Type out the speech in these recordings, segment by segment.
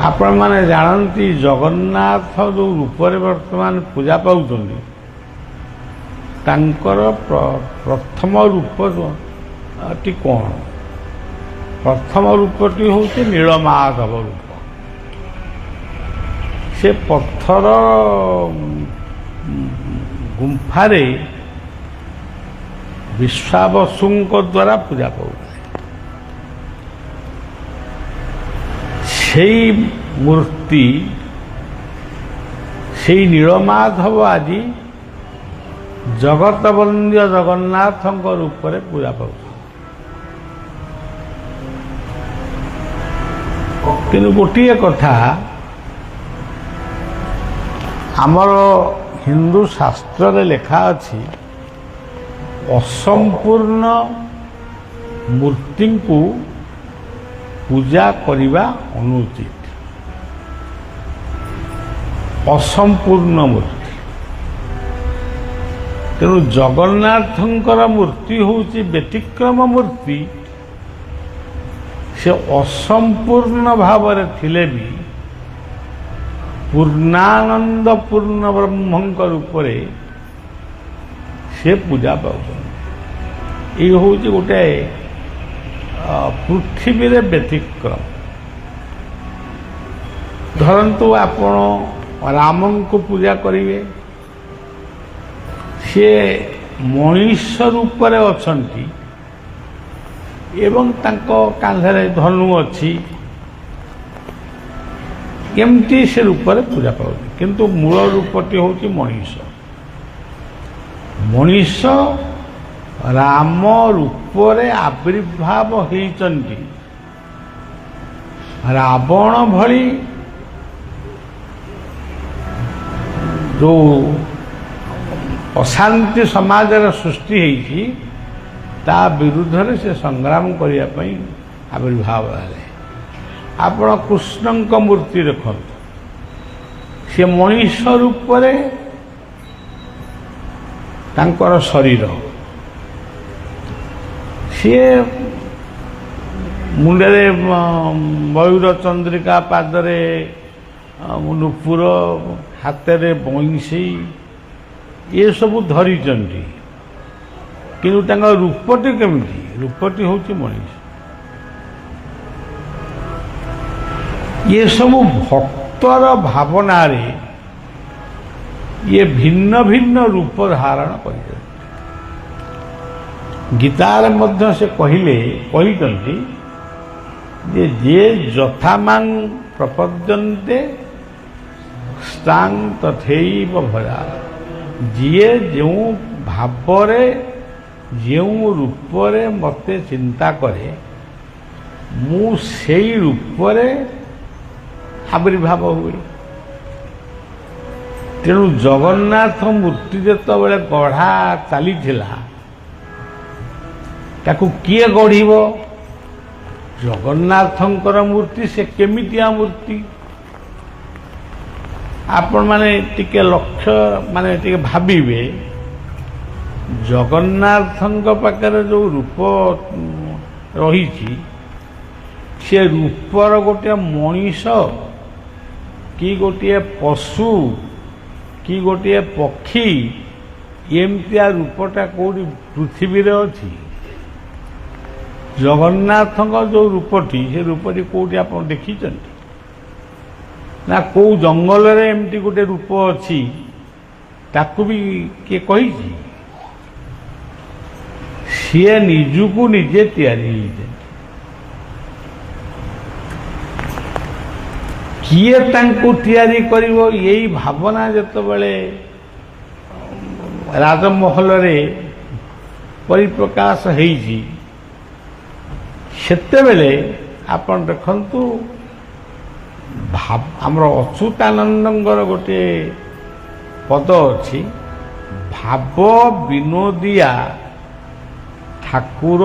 ଆପଣମାନେ ଜାଣନ୍ତି ଜଗନ୍ନାଥ ଯେଉଁ ରୂପରେ ବର୍ତ୍ତମାନ ପୂଜା ପାଉଛନ୍ତି ତାଙ୍କର ପ୍ରଥମ ରୂପଟି କ'ଣ? ପ୍ରଥମ ରୂପଟି ହେଉଛି ନୀଳମାଧବ ରୂପ। ସେ ପଥର ଗୁମ୍ଫାରେ ବିଶ୍ୱାବସୁଙ୍କ ଦ୍ୱାରା ପୂଜା ପାଉଥିଲେ। সেই ମୂର୍ତ୍ତି সেই ନୀଳମାଧବ ଆଜି ଜଗତବନ୍ଦ୍ୟ ଜଗନ୍ନାଥଙ୍କ ରୂପରେ ପୂଜା ପାଉଛନ୍ତି। କିନ୍ତୁ ଗୋଟିଏ କଥା, ଆମର ହିନ୍ଦୁ ଶାସ୍ତ୍ରରେ ଲେଖା ଅଛି ଅସମ୍ପୂର୍ଣ୍ଣ ମୂର୍ତ୍ତିଙ୍କୁ ପୂଜା କରିବା ଅନୁଚିତ। ଅସମ୍ପୂର୍ଣ୍ଣ ମୂର୍ତ୍ତି। ତେଣୁ ଜଗନ୍ନାଥଙ୍କର ମୂର୍ତ୍ତି ହେଉଛି ବ୍ୟତିକ୍ରମ ମୂର୍ତ୍ତି। ସେ ଅସମ୍ପୂର୍ଣ୍ଣ ଭାବରେ ଥିଲେ ବି ପୂର୍ଣ୍ଣାନନ୍ଦ ପୂର୍ଣ୍ଣ ବ୍ରହ୍ମଙ୍କ ରୂପରେ ସେ ପୂଜା ପାଉଛନ୍ତି। ଏଇ ହେଉଛି ଗୋଟେ ପୃଥିବୀରେ ବ୍ୟତିକ୍ରମ। ଧରନ୍ତୁ ଆପଣ ରାମଙ୍କୁ ପୂଜା କରିବେ, ସିଏ ମଣିଷ ରୂପରେ ଅଛନ୍ତି ଏବଂ ତାଙ୍କ କାନ୍ଧରେ ଧନୁ ଅଛି, ଏମିତି ସେ ରୂପରେ ପୂଜା ପାଉଛନ୍ତି। କିନ୍ତୁ ମୂଳ ରୂପଟି ହେଉଛି ମଣିଷ। ମଣିଷ ରାମ ରୂପରେ ଆବିର୍ଭାବ ହେଇଛନ୍ତି। ରାବଣ ଭଳି ଯେଉଁ ଅଶାନ୍ତି ସମାଜର ସୃଷ୍ଟି ହେଇଛି ତା ବିରୁଦ୍ଧରେ ସେ ସଂଗ୍ରାମ କରିବା ପାଇଁ ଆବିର୍ଭାବ ହେଲେ। ଆପଣ କୃଷ୍ଣଙ୍କ ମୂର୍ତ୍ତି ଦେଖନ୍ତୁ, ସେ ମଣିଷ ରୂପରେ ତାଙ୍କର ଶରୀର, ସିଏ ମୁଣ୍ଡରେ ମୟୂର ଚନ୍ଦ୍ରିକା, ପାଦରେ ନୂପୁର, ହାତରେ ବଇଁଶୀ ଏସବୁ ଧରିଛନ୍ତି। କିନ୍ତୁ ତାଙ୍କ ରୂପଟି କେମିତି? ରୂପଟି ହେଉଛି ମଣିଷ। ଏସବୁ ଭକ୍ତର ଭାବନାରେ ଇଏ ଭିନ୍ନ ଭିନ୍ନ ରୂପ ଧାରଣ କରିଛନ୍ତି। ଗୀତାରେ ମଧ୍ୟ ସେ କହିଛନ୍ତି ଯେ ଯିଏ ଯଥାମାଂ ପ୍ରପଦ୍ୟନ୍ତେ ସ୍ତାଂ ତଥୈବ ଭଜା। ଯିଏ ଯେଉଁ ଭାବରେ ଯେଉଁ ରୂପରେ ମୋତେ ଚିନ୍ତା କରେ ମୁଁ ସେଇ ରୂପରେ ଆବିର୍ଭାବ ହୁଏ। ତେଣୁ ଜଗନ୍ନାଥ ମୂର୍ତ୍ତି ଯେତେବେଳେ ଗଢ଼ା ଚାଲିଥିଲା ତାକୁ କିଏ ଗଢ଼ିବ? ଜଗନ୍ନାଥଙ୍କର ମୂର୍ତ୍ତି। ସେ କେମିତିଆ ମୂର୍ତ୍ତି? ଆପଣମାନେ ଟିକେ ଟିକେ ଭାବିବେ, ଜଗନ୍ନାଥଙ୍କ ପାଖରେ ଯେଉଁ ରୂପ ରହିଛି ସେ ରୂପର ଗୋଟିଏ ମଣିଷ କି ଗୋଟିଏ ପଶୁ କି ଗୋଟିଏ ପକ୍ଷୀ ଏମିତିଆ ରୂପଟା କେଉଁଠି ପୃଥିବୀରେ ଅଛି? ଜଗନ୍ନାଥଙ୍କ ଯେଉଁ ରୂପଟି, ସେ ରୂପଟି କେଉଁଠି ଆପଣ ଦେଖିଛନ୍ତି? ନା କେଉଁ ଜଙ୍ଗଲରେ ଏମିତି ଗୋଟେ ରୂପ ଅଛି ତାକୁ ବି କିଏ କହିଛି? ସିଏ ନିଜକୁ ନିଜେ ତିଆରି ହେଇଛନ୍ତି। କିଏ ତାଙ୍କୁ ତିଆରି କରିବ? ଏଇ ଭାବନା ଯେତେବେଳେ ରାଜମହଲରେ ପରିପ୍ରକାଶ ହେଇଛି ସେତେବେଳେ ଆପଣ ଦେଖନ୍ତୁ ଆମର ଅଚ୍ୟୁତାନନ୍ଦଙ୍କର ଗୋଟିଏ ପଦ ଅଛି, ଭାବ ବିନୋଦିଆ ଠାକୁର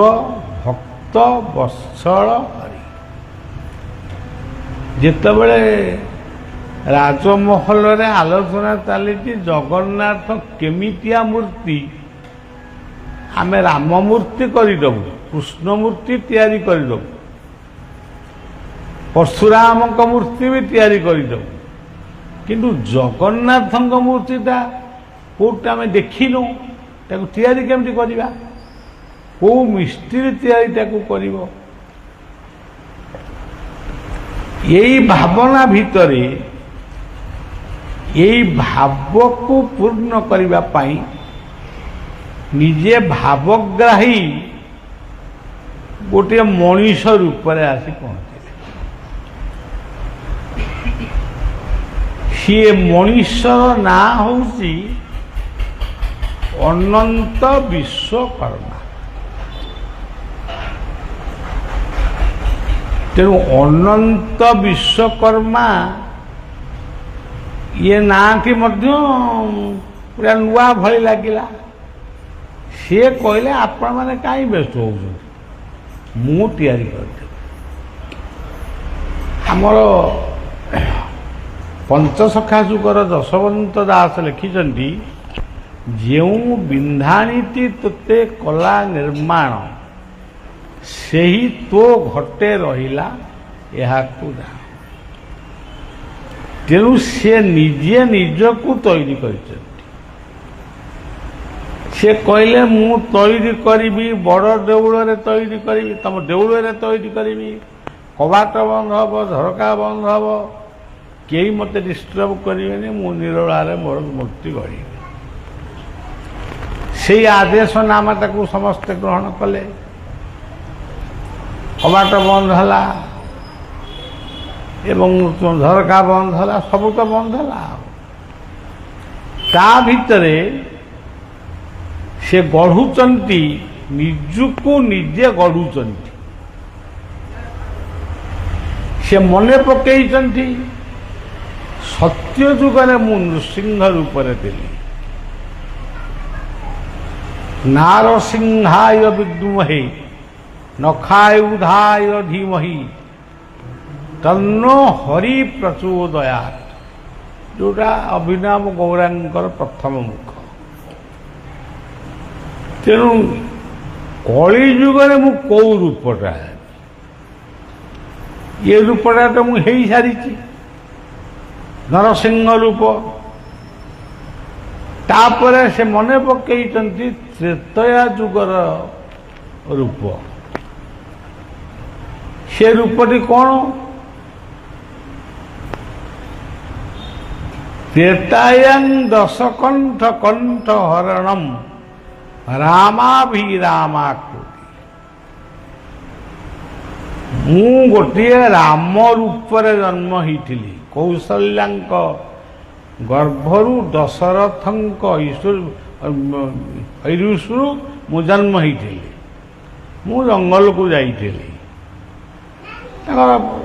ଭକ୍ତ ବତ୍ସଳ ହରି। ଯେତେବେଳେ ରାଜମହଲରେ ଆଲୋଚନା ଚାଲିଛି ଜଗନ୍ନାଥ କେମିତିଆ ମୂର୍ତ୍ତି, ଆମେ ରାମ ମୂର୍ତ୍ତି କରିଦେବୁ, କୃଷ୍ଣ ମୂର୍ତ୍ତି ତିଆରି କରିଦେବୁ, परशुरामଙ୍କ मूर्ति भी तैयारी କରିଦେବୁ किंतु जगन्नाथଙ୍କ मूर्तिटा कोटा आम देखिनु ताकू तैयारी केमती करिबा को मिस्त्री तैयारी ताकू करिवो यही भावना भितरे यही भाव को पूर्ण करिबा पाई निजे भावग्राही गोटे मनीष रूप में आसी पहुंचे सी मनीषर ना हूँ अनंत विश्वकर्मा तेणु अनंत विश्वकर्मा ये ना कि पूरा नुआ भली लगिला सी कहले आपण मैंने कहीं व्यस्त हो मु तैयारी करदेवी आमर पंचसखा जुगर जशवंत दास लिखिं जो बिंधाणीति तोते कला निर्माण से ही तो घटे रहिला यह तेणु से निजे निजकू तैयारी कर से कहले मु तैयारी करी बड़ देउल तैयारी करी तुम देउल तैयारी करी कबाट बंद हम झरका बंद हम कई मत डिस्टर्ब करें मु निरोलारे मोर मूर्ति गढ़ी से आदेश नामाटा को समस्ते ग्रहण कले कबाट बंद है एवं झरका बंद है सब तो बंद है ता भितरे से गढ़ुचंती निजुको निजे गढ़ुचंती से मने पकईचंती सत्य जुगरे मु नृसिंह रूप दिली नारसिंहाय विद्महे नखायुधाय धीमहि तन्नो हरि प्रचोदयात् जोटा अभिनव गौरांगर प्रथम मुख तेणु कली जुगरे मु कौ रूपटा ये रूपटा तो मुझे सारी नरसिंह रूप तापरे से मने पकईचंती त्रेतया जुगर रूप से रूपटी कौन त्रेतायां दशकंठ कंठ हरणम रामाभिरामाकृति मु गोटे राम रूप जन्म होइथिली कौशल्यांक गर्भरु दशरथंक ईश्वर मु जन्म होइथिली मु जंगल को जाइथिली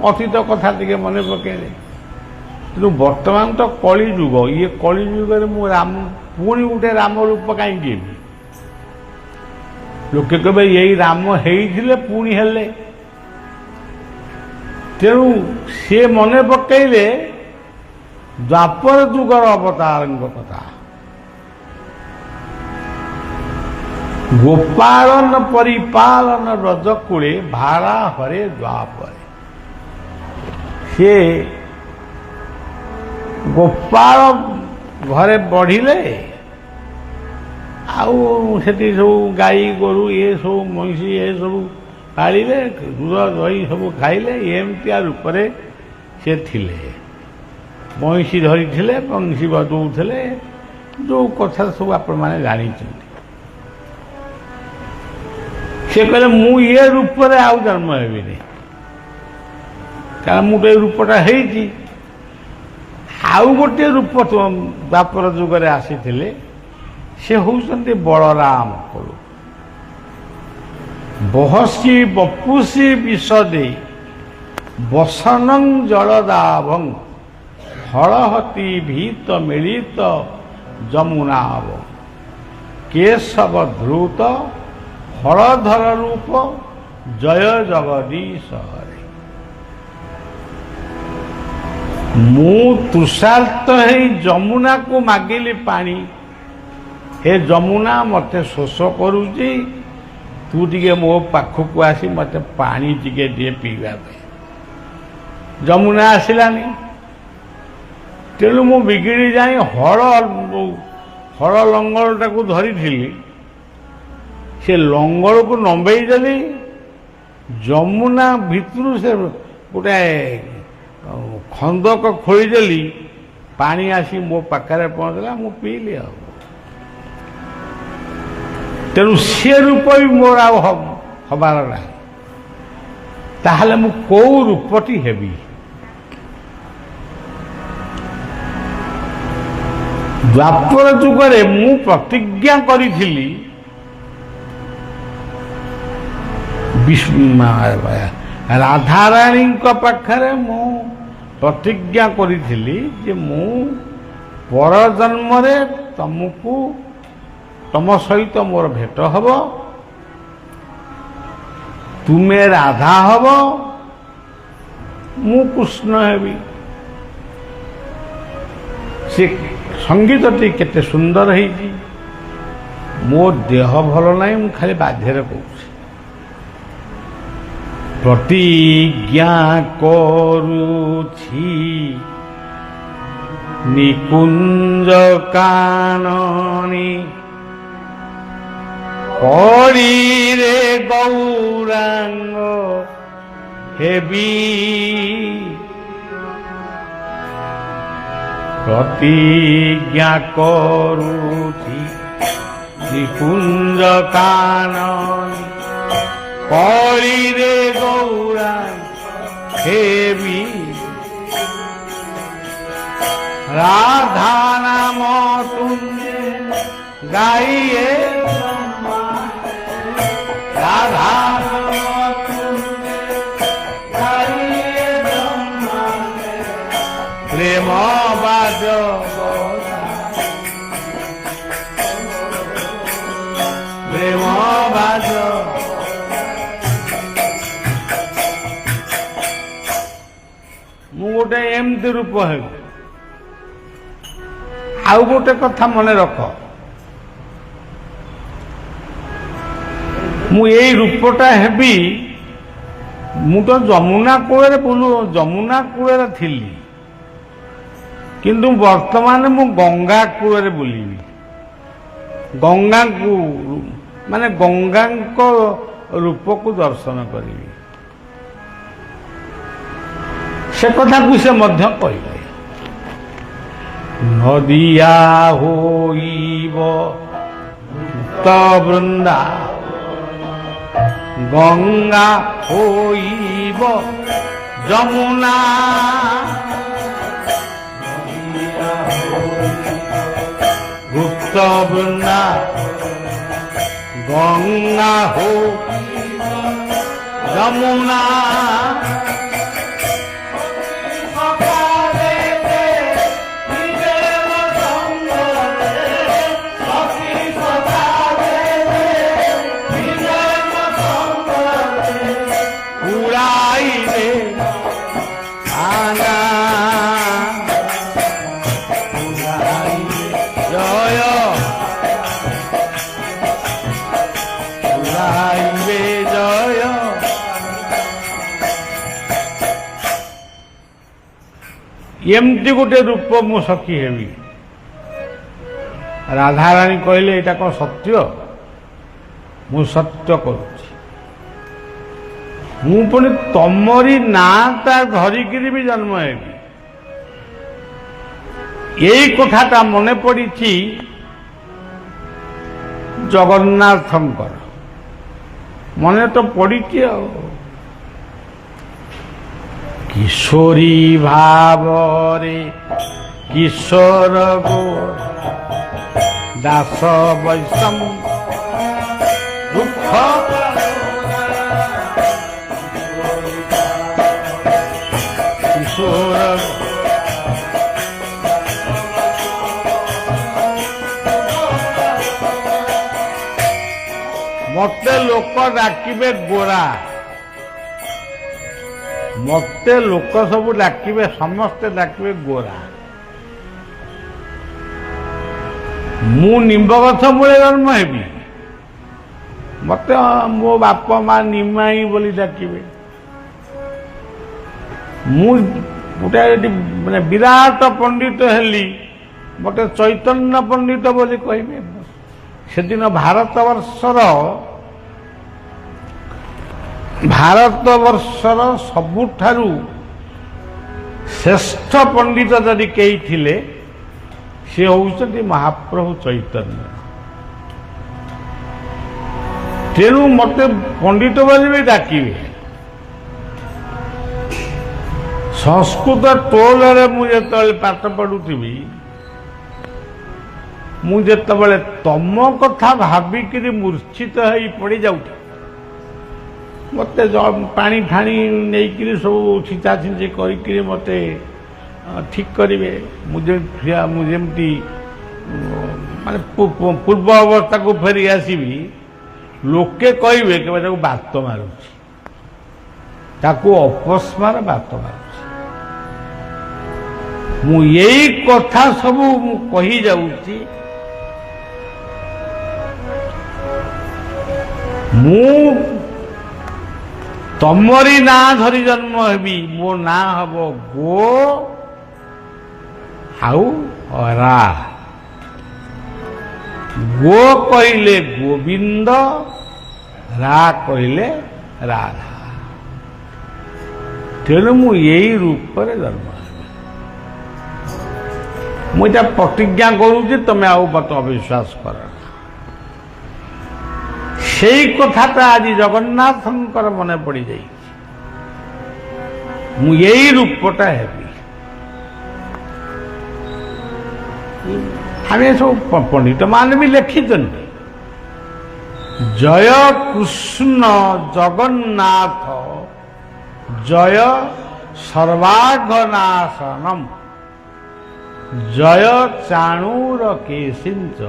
अतीत कथा टे मन पकेले तेणु बर्तमान तो कली जुग ये कली जुगे मु राम पुणी गोटे राम रूप कहीं लोके कहे यही राम होइथिले पुणी हेले तेणु सी मन पकेले द्वापर जुगर अवतार कथा गोपालन परिपालन रजकूले भारा हरे द्वापर से गोपाल घरे बढ़िले आउ से सब गाई गोरु ये सब महिषी ये सब पाले दूध दही सब खाइले एमतिया रूप से थिले महिषी धरी थिले बंशी बजौले जो कथा सब आपण मैंने जानी से कहले मु ये रूप आउ जन्म हेबिनी कारण मुझे रूपटा है आउ गोटे रूप द्वापर जुगरे आसी से होउछन्ति बलराम कलु बहसी बपुसी विषदे बसनं जलदाभं हलहती भीत मिलित जमुनाव केशव ध्रुत हलधर रूप जय जगदीश हरे मु तृषार्त है जमुना को मागिली पानी हे जमुना मते शोष करुची तू टिके मो पाखक आसी मते पानी टिके दिए पीवा ଯମୁନା ଆସିଲାନି। ତେଣୁ ମୁଁ ବିଗିଡ଼ି ଯାଇ ହଳ ଲଙ୍ଗଳଟାକୁ ଧରିଥିଲି। ସେ ଲଙ୍ଗଳକୁ ନମ୍ବେଇ ଦେଲି, ଯମୁନା ଭିତରୁ ସେ ଗୋଟେ ଖନ୍ଦକ ଖୋଳିଦେଲି, ପାଣି ଆସି ମୋ ପାଖରେ ପହଞ୍ଚିଲା, ମୁଁ ପିଇଲି ଆଉ। ତେଣୁ ସେ ରୂପ ବି ମୋର ଆଉ ହବାର ନାହିଁ। ତାହେଲେ ମୁଁ କୋଉ ରୂପଟି ହେବି? ଦ୍ୱାପର ଯୁଗରେ ମୁଁ ପ୍ରତିଜ୍ଞା କରିଥିଲି, ରାଧାରାଣୀଙ୍କ ପାଖରେ ମୁଁ ପ୍ରତିଜ୍ଞା କରିଥିଲି ଯେ ମୁଁ ପରଜନ୍ମରେ ତମ ସହିତ ମୋର ଭେଟ ହେବ, ତୁମେ ରାଧା ହେବ, ମୁଁ କୃଷ୍ଣ ହେବି। ସେ ସଙ୍ଗୀତଟି କେତେ ସୁନ୍ଦର ହେଇଛି। ମୋ ଦେହ ଭଲ ନାହିଁ, ମୁଁ ଖାଲି ବାଧ୍ୟରେ କହୁଛି। ପ୍ରତିଜ୍ଞା କରୁଛି ନିକୁଞ୍ଜ କାନନୀ, କଳିରେ ଗୌରାଙ୍ଗ ହେବି। ପ୍ରତିଜ୍ଞା କରୁଛି ନିକୁଞ୍ଜ କାନନୀ, କଳିରେ ଗୌରାଙ୍ଗ ହେବି। রাধা নাম তুমি গাইয়ে, রাধা নাম তুমি গাইয়ে, প্রেম বাজ প্রেম বাজ। ମୁଁ ଗୋଟେ ଏମିତି ରୂପ ହେବି। ଆଉ ଗୋଟେ କଥା ମନେ ରଖ, ମୁଁ ଏଇ ରୂପଟା ହେବି। ମୁଁ ତ ଯମୁନା କୂଳରେ ଥିଲି, କିନ୍ତୁ ବର୍ତ୍ତମାନ ମୁଁ ଗଙ୍ଗା କୂଳରେ ବୁଲିବି। ଗଙ୍ଗାଙ୍କୁ ମାନେ ଗଙ୍ଗାଙ୍କ ରୂପକୁ ଦର୍ଶନ କରିବି। ସେ କଥାକୁ ସେ ମଧ୍ୟ କହିଲେ, নদিয়া হইব মুক্ত বৃন্দা, গঙ্গা হইব যমুনা। গুপ্ত বৃন্দা গঙ্গা হইব যমুনা। ଏମିତି ଗୋଟେ ରୂପ ମୁଁ ସଖୀ ହେବି। ରାଧାରାଣୀ କହିଲେ, ଏଇଟା କ'ଣ ସତ୍ୟ? ମୁଁ ସତ୍ୟ କରୁଛି। ମୁଁ ପୁଣି ତମରି ନାଁଟା ଧରିକିରି ବି ଜନ୍ମ ହେବି। ଏଇ କଥାଟା ମନେ ପଡ଼ିଛି ଜଗନ୍ନାଥଙ୍କର, ମନେ ତ ପଡ଼ିଛି ଆଉ। କିଶୋରୀ ଭାବରେ କିଶୋର ଗୋ ଦାସ ବୈଷମ ଦୁଃଖ କିଶୋର। ମତେ ଲୋକ ଡାକିବେ ଗୋରା, ମତେ ଲୋକ ସବୁ ଡାକିବେ, ସମସ୍ତେ ଡାକିବେ ଗୋରା। ମୁଁ ନିମ୍ବ ଗଛ ମୂଳେ ଜନ୍ମ ହେବି, ମତେ ମୋ ବାପା ମା ନିମାଇ ବୋଲି ଡାକିବେ। ମୁଁ ଗୋଟେ ଏଠି ମାନେ ବିରାଟ ପଣ୍ଡିତ ହେଲି, ମୋତେ ଚୈତନ୍ୟ ପଣ୍ଡିତ ବୋଲି କହିବେ। ସେଦିନ ଭାରତବର୍ଷର ସବୁଠାରୁ ଶ୍ରେଷ୍ଠ ପଣ୍ଡିତ ଯଦି କେହି ଥିଲେ ସେ ହେଉଛନ୍ତି ମହାପ୍ରଭୁ ଚୈତନ୍ୟ। ତେଣୁ ମୋତେ ପଣ୍ଡିତ ବୋଲି ବି ଡାକିବେ। ସଂସ୍କୃତ ଟୋଲରେ ମୁଁ ଯେତେବେଳେ ପାଠ ପଢ଼ୁଥିବି, ମୁଁ ଯେତେବେଳେ ତମ କଥା ଭାବିକିରି ମୂର୍ଚ୍ଛିତ ହେଇ ପଡ଼ିଯାଉଥିଲି, ମୋତେ ପାଣି ଫାଣି ନେଇକିରି ସବୁ ଛିଞ୍ଚା ଛିଞ୍ଚି କରିକିରି ମୋତେ ଠିକ୍ କରିବେ। ମୁଁ ଯେମିତି ମାନେ ପୂର୍ବ ଅବସ୍ଥାକୁ ଫେରି ଆସିବି, ଲୋକେ କହିବେ କେବେ ତାକୁ ବାତ ମାରୁଛି, ତାକୁ ଅପସ୍ମାର ବାତ ମାରୁଛି। ମୁଁ ଏଇ କଥା ସବୁ ମୁଁ କହିଯାଉଛି। ମୁଁ ତମରି ନାଁ ଧରି ଜନ୍ମ ହେବି, ମୋ ନାଁ ହବ ଗୋ ଆଉ ରା। ଗୋ କହିଲେ ଗୋବିନ୍ଦ, ରା କହିଲେ ରାଧା। ତେଣୁ ମୁଁ ଏଇ ରୂପରେ ଜନ୍ମ ହେବି। ମୁଁ ଏଇଟା ପ୍ରତିଜ୍ଞା କରୁଛି, ତମେ ଆଉ ମତେ ଅବିଶ୍ୱାସ କର। ସେଇ କଥାଟା ଆଜି ଜଗନ୍ନାଥଙ୍କର ମନେ ପଡ଼ିଯାଇଛି। ମୁଁ ଏଇ ରୂପଟା ହେବି। ଆମେ ସବୁ ପଣ୍ଡିତମାନେ ବି ଲେଖିଛନ୍ତି, ଜୟ କୃଷ୍ଣ ଜଗନ୍ନାଥ ଜୟ ସର୍ବାଘନାଶନମ୍ ଜୟ ଚାଣୂର କେଶିଞ୍ଚ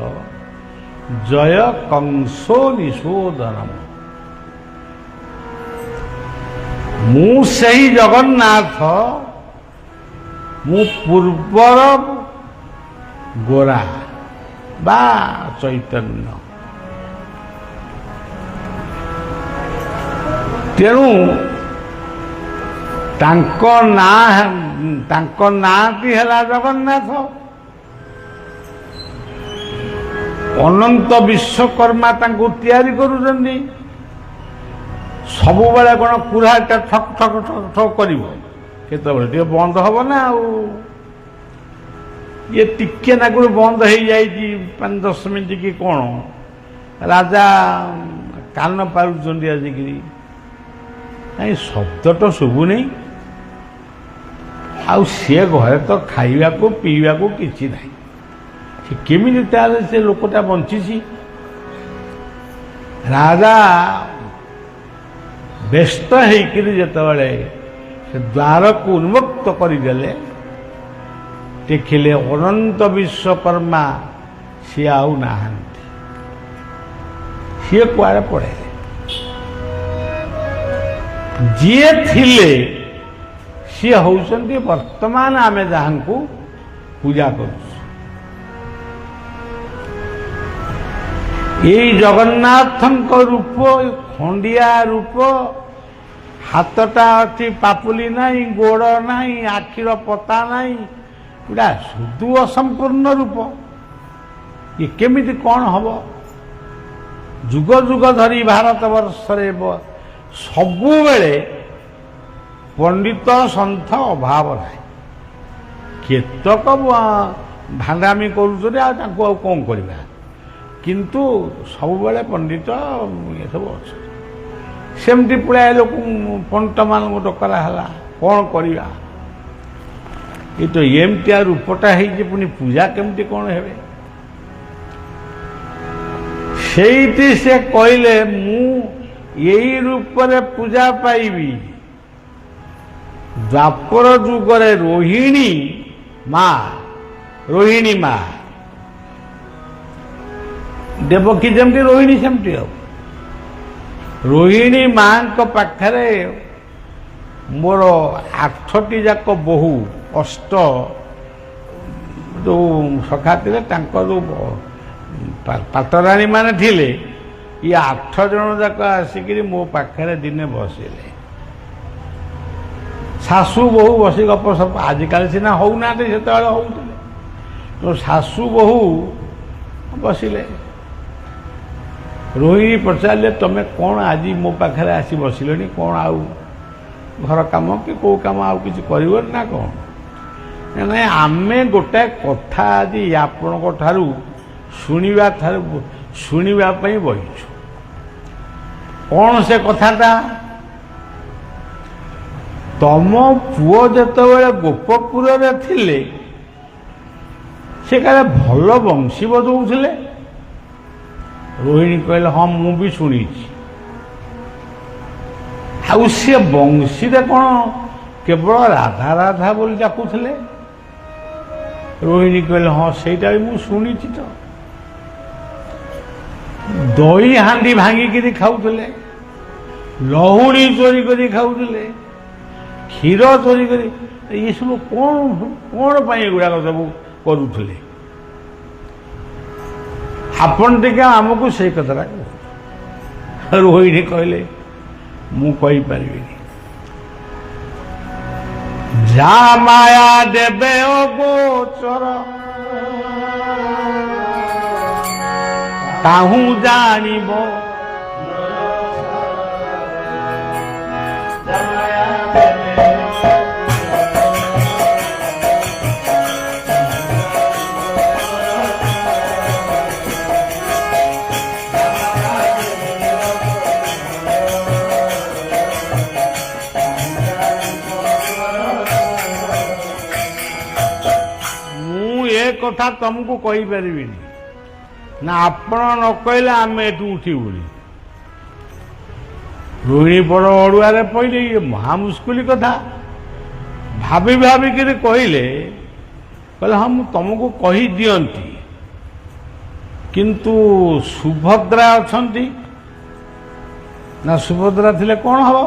ଜୟ କଂସୋ ନିଶୋଧନମ୍। ମୁଁ ସେହି ଜଗନ୍ନାଥ, ମୁଁ ପୂର୍ବର ଗୋରା ବା ଚୈତନ୍ୟ। ତେଣୁ ତାଙ୍କ ନାଁଟି ହେଲା ଜଗନ୍ନାଥ। ଅନନ୍ତ ବିଶ୍ୱକର୍ମା ତାଙ୍କୁ ତିଆରି କରୁଛନ୍ତି। ସବୁବେଳେ କ'ଣ କୁରାଟା ଠକ୍ ଠକ୍ ଠକ୍ ଠକ୍ କରିବ? କେତେବେଳେ ଟିକେ ବନ୍ଦ ହବ ନା। ଆଉ ଇଏ ଟିକେ ନାଗୁରୁ ବନ୍ଦ ହେଇଯାଇଛି 5-10 ମିନିଟ୍ କି କ'ଣ, ରାଜା କାନ ପାରୁଛନ୍ତି ଆସିକିରି। କାହିଁ ଶବ୍ଦ ତ ଶୁଭୁନି। ଆଉ ସିଏ ଘରେ ତ ଖାଇବାକୁ ପିଇବାକୁ କିଛି ନାହିଁ। ସେ କେମିତି ତାହେଲେ ସେ ଲୋକଟା ବଞ୍ଚିଛି? ରାଜା ବ୍ୟସ୍ତ ହେଇକିରି ଯେତେବେଳେ ସେ ଦ୍ୱାରକୁ ଉନ୍ମୁକ୍ତ କରିଦେଲେ, ଦେଖିଲେ ଅନନ୍ତ ବିଶ୍ୱକର୍ମା ସିଏ ଆଉ ନାହାନ୍ତି। ସିଏ କୁଆଡ଼େ ପଳେଇଲେ। ଯିଏ ଥିଲେ ସିଏ ହେଉଛନ୍ତି ବର୍ତ୍ତମାନ ଆମେ ଯାହାଙ୍କୁ ପୂଜା କରୁଛୁ। ଏଇ ଜଗନ୍ନାଥଙ୍କ ରୂପ, ଖଣ୍ଡିଆ ରୂପ, ହାତଟା ଅଛି ପାପୁଲି ନାହିଁ, ଗୋଡ଼ ନାହିଁ, ଆଖିର ପତା ନାହିଁ, ଏଇଟା ସୁଦୁ ଅସମ୍ପୂର୍ଣ୍ଣ ରୂପ। ଇଏ କେମିତି କ'ଣ ହବ? ଯୁଗ ଯୁଗ ଧରି ଭାରତବର୍ଷରେ ସବୁବେଳେ ପଣ୍ଡିତ ସନ୍ଥ ଅଭାବ ନାହିଁ। କେତେକ ଭାଣ୍ଡାମି କରୁଛନ୍ତି, ଆଉ ତାଙ୍କୁ ଆଉ କ'ଣ କରିବା? କିନ୍ତୁ ସବୁବେଳେ ପଣ୍ଡିତ ଏସବୁ ଅଛନ୍ତି। ସେମିତି ପୁଳାଏ ଲୋକ ପଣ୍ଡିତମାନଙ୍କୁ ଡକରା ହେଲା, କ'ଣ କରିବା? ଏ ତ ଏମିତିଆ ରୂପଟା ହେଇଛି, ପୁଣି ପୂଜା କେମିତି କ'ଣ ହେବେ? ସେଇଠି ସେ କହିଲେ, ମୁଁ ଏଇ ରୂପରେ ପୂଜା ପାଇବି। ଦ୍ୱାପର ଯୁଗରେ ରୋହିଣୀ ମା ଦେବକୀ ଯେମିତି ରୋହିଣୀ ସେମିତି ଆଉ ରୋହିଣୀ ମାଙ୍କ ପାଖରେ ମୋର 8ଟି ଯାକ ବୋହୂ, ଯେଉଁ ସଖା ଥିଲେ, ତାଙ୍କ ଯେଉଁ ପାଟରାଣୀ ମାନେ ଥିଲେ, ଇଏ 8 ଜଣ ଯାକ ଆସିକିରି ମୋ ପାଖରେ ଦିନେ ବସିଲେ। ଶାଶୁ ବୋହୂ ବସି ଗପ ସପ ଆଜିକାଲି ସିନା ହଉନାହାନ୍ତି, ସେତେବେଳେ ହଉଥିଲେ। ତ ଶାଶୁ ବୋହୂ ବସିଲେ। ରୋହିଣୀ ପଚାରିଲେ ତମେ କ'ଣ ଆଜି ମୋ ପାଖରେ ଆସି ବସିଲଣି, କ'ଣ ଆଉ ଘର କାମ କି କେଉଁ କାମ ଆଉ କିଛି କରିବନି ନା କ'ଣ? ନାଇଁ ଆମେ ଗୋଟାଏ କଥା ଆଜି ଆପଣଙ୍କ ଠାରୁ ଶୁଣିବା ପାଇଁ ବସିଛୁ। କ'ଣ ସେ କଥାଟା? ତମ ପୁଅ ଯେତେବେଳେ ଗୋପପୁରରେ ଥିଲେ ସେ କାଳେ ଭଲ ବଂଶୀ ବଜଉଥିଲେ। ରୋହିଣୀ କହିଲେ ହଁ ମୁଁ ବି ଶୁଣିଛି। ଆଉ ସେ ବଂଶୀରେ କ'ଣ କେବଳ ରାଧା ରାଧା ବୋଲି ଡାକୁଥିଲେ? ରୋହିଣୀ କହିଲେ ହଁ ସେଇଟା ବି ମୁଁ ଶୁଣିଛି। ତ ଦହି ହାଣ୍ଡି ଭାଙ୍ଗିକିରି ଖାଉଥିଲେ, ଲହୁଣୀ ଚୋରି କରି ଖାଉଥିଲେ, କ୍ଷୀର ଚୋରି କରି, ଏସବୁ କ'ଣ ପାଇଁ ଏଗୁଡ଼ାକ ସବୁ କରୁଥିଲେ? ଆପଣ ଟିକେ ଆମକୁ ସେଇ କଥାଟା କୁହନ୍ତୁ। ରୋହିଣୀ କହିଲେ ମୁଁ କହିପାରିବିନି। ଯା ମାୟା ଦେବେ ଓ ଗୋଚର କାହୁଁ ଜାଣିବ। କଥା ତମକୁ କହିପାରିବିନି ନା, ଆପଣ ନ କହିଲେ ଆମେ ଏଠୁ ଉଠିବୁନି। ରୋହିଣୀ ବଡ଼ ଅଡ଼ୁଆରେ ପଇଲେ। ଇଏ ମହା ମୁସ୍କିଲ କଥା। ଭାବିକିରି କହିଲେ ହଁ ମୁଁ ତମକୁ କହିଦିଅନ୍ତି, କିନ୍ତୁ ସୁଭଦ୍ରା ଅଛନ୍ତି ନା, ସୁଭଦ୍ରା ଥିଲେ କ'ଣ ହବ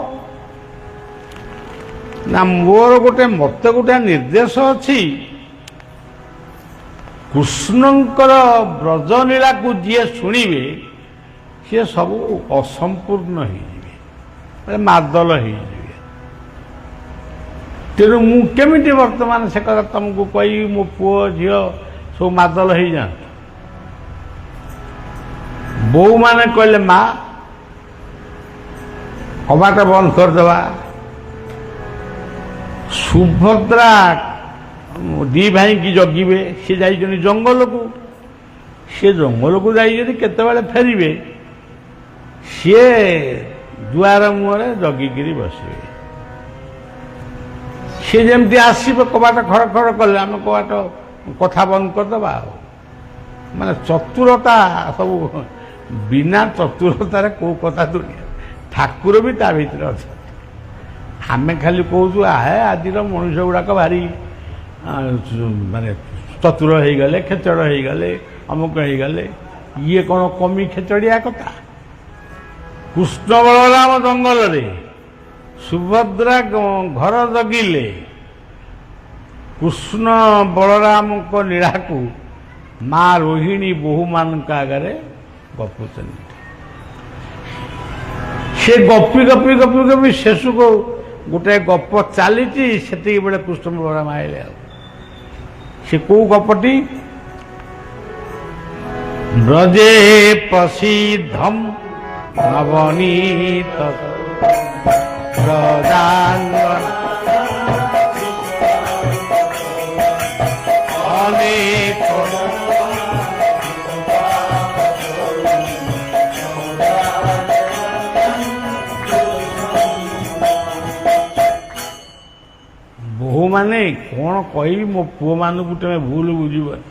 ନା, ମତେ ଗୋଟେ ନିର୍ଦ୍ଦେଶ ଅଛି। କୃଷ୍ଣଙ୍କର ବ୍ରଜଲୀଳାକୁ ଯିଏ ଶୁଣିବେ ସିଏ ସବୁ ଅସମ୍ପୂର୍ଣ୍ଣ ହେଇଯିବେ, ମାଦଲ ହେଇଯିବେ। ତେଣୁ ମୁଁ କେମିତି ବର୍ତ୍ତମାନ ସେ କଥା ତମକୁ କହିବି ମୋ ପୁଅ ଝିଅ ସବୁ ମାଦଲ ହେଇଯାଆନ୍ତି? ବୋଉମାନେ କହିଲେ ମା କବାଟ ବନ୍ଦ କରିଦେବା। ସୁଭଦ୍ରା ଦି ଭାଇକି ଜଗିବେ। ସେ ଯାଇଛନ୍ତି ଜଙ୍ଗଲକୁ। ସେ ଜଙ୍ଗଲକୁ ଯାଇ ଯଦି କେତେବେଳେ ଫେରିବେ ସିଏ ଦୁଆର ମୁହଁରେ ଜଗିକିରି ବସିବେ। ସେ ଯେମିତି ଆସିବେ କବାଟ ଖଡ଼ ଖଡ଼ କଲେ ଆମେ କବାଟ କଥା ବନ୍ଦ କରିଦେବା। ଆଉ ମାନେ ଚତୁରତା ସବୁ, ବିନା ଚତୁରତାରେ କେଉଁ କଥା ଦୁନିଆ। ଠାକୁର ବି ତା ଭିତରେ ଅଛନ୍ତି। ଆମେ ଖାଲି କହୁଛୁ ଆଜିର ମଣିଷ ଗୁଡ଼ାକ ଭାରି ମାନେ ଚତୁର ହେଇଗଲେ, ଖେଚଡ଼ ହେଇଗଲେ, ଅମୁକ ହେଇଗଲେ। ଇଏ କ'ଣ କମି ଖେଚଡ଼ିଆ କଥା? କୃଷ୍ଣ ବଳରାମ ଜଙ୍ଗଲରେ, ସୁଭଦ୍ରା ଘର ଜଗିଲେ। କୃଷ୍ଣ ବଳରାମଙ୍କ ନୀଳାକୁ ମା ରୋହିଣୀ ବୋହୂମାନଙ୍କ ଆଗରେ ଗପୁଛନ୍ତି। ସେ ଗପି ଗପି ଗପି ଗପି ଶେଷକୁ ଗୋଟାଏ ଗପ ଚାଲିଛି। ସେତିକି ବେଳେ କୃଷ୍ଣ ବଳରାମ ଆଇଲେ। ଆଉ ସେ କୋଉ ଗପଟି? ବ୍ରଜେ ପ୍ରସିଦ୍ଧମ୍ ନବନୀତ ବ୍ରଜାଙ୍ଗନ ଅନେକ ବୋହୂମାନେ କ'ଣ କହିବି ମୋ ପୁଅମାନଙ୍କୁ ତମେ ଭୁଲ ବୁଝିବନି।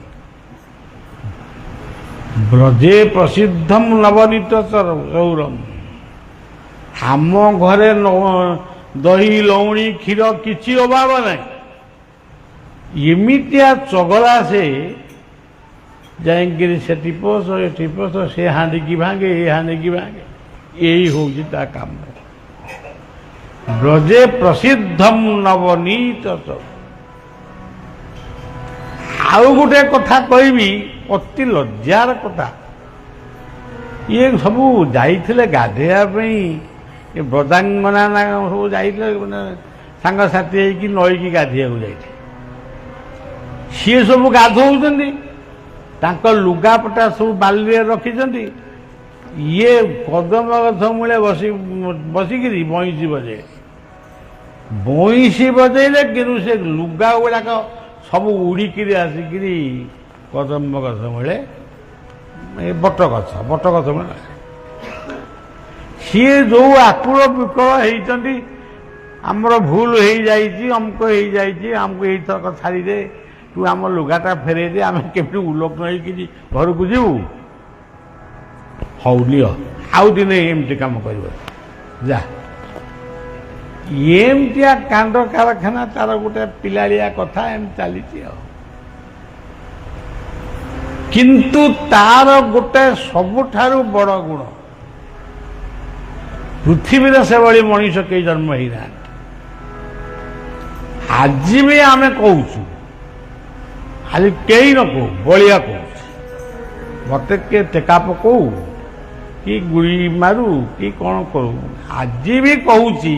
ବ୍ରଜେ ପ୍ରସିଦ୍ଧମ୍ ନବନୀତ ସୌରମ୍। ଆମ ଘରେ ଦହି ଲହୁଣୀ କ୍ଷୀର କିଛି ଅଭାବ ନାହିଁ। ଏମିତିଆ ଚଗଲା ସେ, ଯାଇକିରି ସେ ଟିପସ ଏ ଟିପସ, ସେ ହାଣ୍ଡିକି ଭାଙ୍ଗେ ଏ ହାଣ୍ଡିକି ଭାଙ୍ଗେ। ଏଇ ହେଉଛି ତା କାମ। ବ୍ରଜେ ପ୍ରସିଦ୍ଧମ୍ ନବନୀତ। ଆଉ ଗୋଟେ କଥା କହିବି, ଅତି ଲଜ୍ଜାର କଥା। ଇଏ ସବୁ ଯାଇଥିଲେ ଗାଧେଇବା ପାଇଁ, ଏ ବ୍ରଜାଙ୍ଗନା ସବୁ ଯାଇଥିଲେ ସାଙ୍ଗସାଥି ହେଇକି ନଈକି ଗାଧୋଇବାକୁ ଯାଇଥିଲେ। ସିଏ ସବୁ ଗାଧୋଉଛନ୍ତି, ତାଙ୍କ ଲୁଗାପଟା ସବୁ ବାଲିରେ ରଖିଛନ୍ତି। ଇଏ କଦମ ଗଛ ମୂଳେ ବସିକିରି ବଇଁଶୀ ବଜେଇଲେ କିନ୍ତୁ ସେ ଲୁଗା ଗୁଡ଼ାକ ସବୁ ଉଡ଼ିକିରି ଆସିକିରି କଦମ୍ବ ଗଛ ମୂଳେ ବଟ ଗଛ ମୂଳେ ସିଏ ଯେଉଁ ଆକୁଳ ବିକଳ ହେଇଛନ୍ତି, ଆମର ଭୁଲ ହେଇଯାଇଛି, ଅମୁକ ହେଇଯାଇଛି, ଆମକୁ ଏଇଥରକ ଛାଡ଼ିଦେ, ତୁ ଆମ ଲୁଗାଟା ଫେରେଇ ଦେ, ଆମେ କେମିତି ଉଲଗ୍ନ ହେଇକିରି ଘରକୁ ଯିବୁ। ହଉ ନିଅ, ଆଉ ଦିନେ ଏମିତି କାମ କରିବ ଯା। ଏମିତିଆ କାଣ୍ଡ କାରଖାନା, ତାର ଗୋଟେ ପିଲାଳିଆ କଥା ଏମିତି ଚାଲିଛି ଆଉ। କିନ୍ତୁ ତାର ଗୋଟେ ସବୁଠାରୁ ବଡ଼ ଗୁଣ, ପୃଥିବୀରେ ସେଭଳି ମଣିଷ କେହି ଜନ୍ମ ହେଇନାହାନ୍ତି। ଆଜି ବି ଆମେ କହୁଛୁ, ଖାଲି କେହି ନ କହୁ, ବଳିଆ କହୁଛୁ, ମତେ କିଏ ଟେକା ପକଉ କି ଗୁଳି ମାରୁ କି କ'ଣ କରୁ, ଆଜି ବି କହୁଛି,